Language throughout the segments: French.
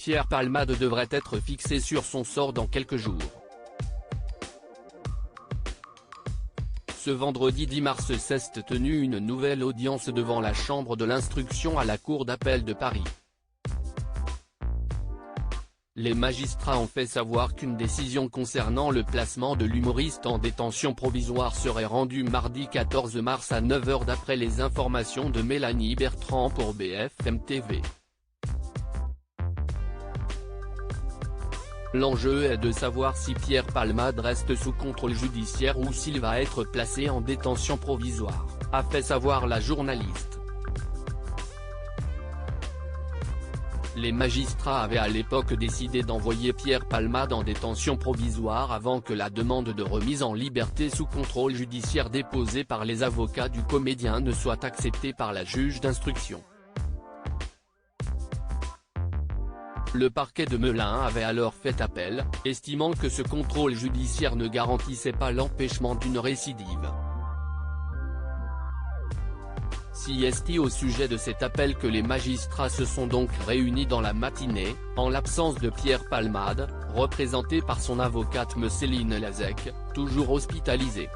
Pierre Palmade devrait être fixé sur son sort dans quelques jours. Ce vendredi 10 mars s'est tenue une nouvelle audience devant la chambre de l'instruction à la cour d'appel de Paris. Les magistrats ont fait savoir qu'une décision concernant le placement de l'humoriste en détention provisoire serait rendue mardi 14 mars à 9 h d'après les informations de Mélanie Bertrand pour BFM TV. L'enjeu est de savoir si Pierre Palmade reste sous contrôle judiciaire ou s'il va être placé en détention provisoire, a fait savoir la journaliste. Les magistrats avaient à l'époque décidé d'envoyer Pierre Palmade en détention provisoire avant que la demande de remise en liberté sous contrôle judiciaire déposée par les avocats du comédien ne soit acceptée par la juge d'instruction. Le parquet de Melun avait alors fait appel, estimant que ce contrôle judiciaire ne garantissait pas l'empêchement d'une récidive. C'est au sujet de cet appel que les magistrats se sont donc réunis dans la matinée, en l'absence de Pierre Palmade, représenté par son avocate Céline Lazec, toujours hospitalisée.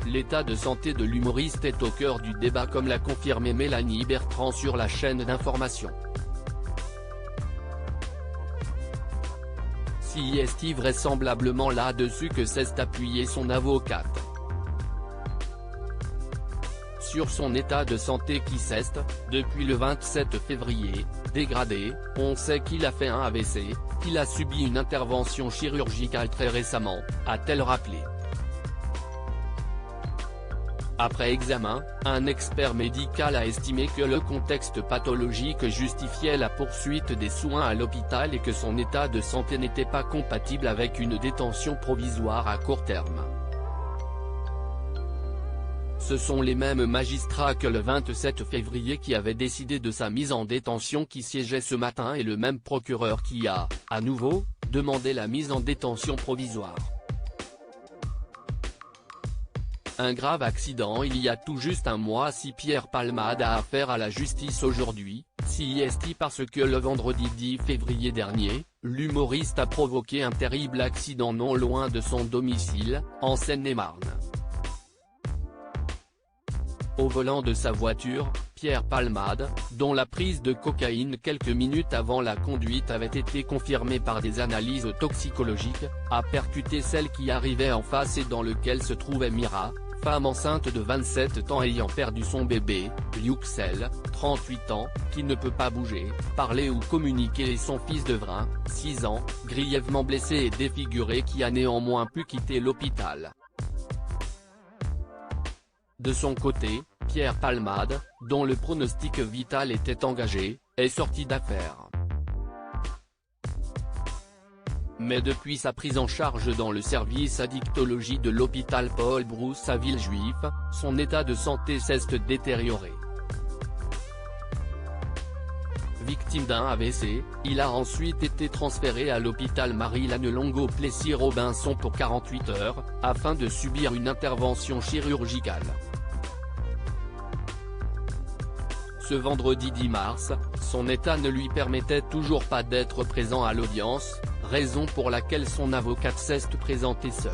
L'état de santé de l'humoriste est au cœur du débat comme l'a confirmé Mélanie Bertrand sur la chaîne d'information. C'est vraisemblablement là-dessus que s'est appuyée son avocate. Sur son état de santé qui s'est, depuis le 27 février, dégradé, on sait qu'il a fait un AVC, qu'il a subi une intervention chirurgicale très récemment, a-t-elle rappelé. Après examen, un expert médical a estimé que le contexte pathologique justifiait la poursuite des soins à l'hôpital et que son état de santé n'était pas compatible avec une détention provisoire à court terme. Ce sont les mêmes magistrats que le 27 février qui avaient décidé de sa mise en détention qui siégeaient ce matin et le même procureur qui a, à nouveau, demandé la mise en détention provisoire. Un grave accident il y a tout juste un mois si Pierre Palmade a affaire à la justice aujourd'hui, parce que le vendredi 10 février dernier, l'humoriste a provoqué un terrible accident non loin de son domicile, en Seine-et-Marne. Au volant de sa voiture, Pierre Palmade, dont la prise de cocaïne quelques minutes avant la conduite avait été confirmée par des analyses toxicologiques, a percuté celle qui arrivait en face et dans lequel se trouvait Mira, femme enceinte de 27 ans ayant perdu son bébé, Yuxel, 38 ans, qui ne peut pas bouger, parler ou communiquer et son fils Devrin, 6 ans, grièvement blessé et défiguré qui a néanmoins pu quitter l'hôpital. De son côté, Pierre Palmade, dont le pronostic vital était engagé, est sorti d'affaire. Mais depuis sa prise en charge dans le service addictologie de l'hôpital Paul Brousse à Villejuif, son état de santé s'est détérioré. Victime d'un AVC, il a ensuite été transféré à l'hôpital Marie-Lannelongo-Plessis-Robinson pour 48 heures, afin de subir une intervention chirurgicale. Ce vendredi 10 mars, son état ne lui permettait toujours pas d'être présent à l'audience, raison pour laquelle son avocate s'est présentée seule.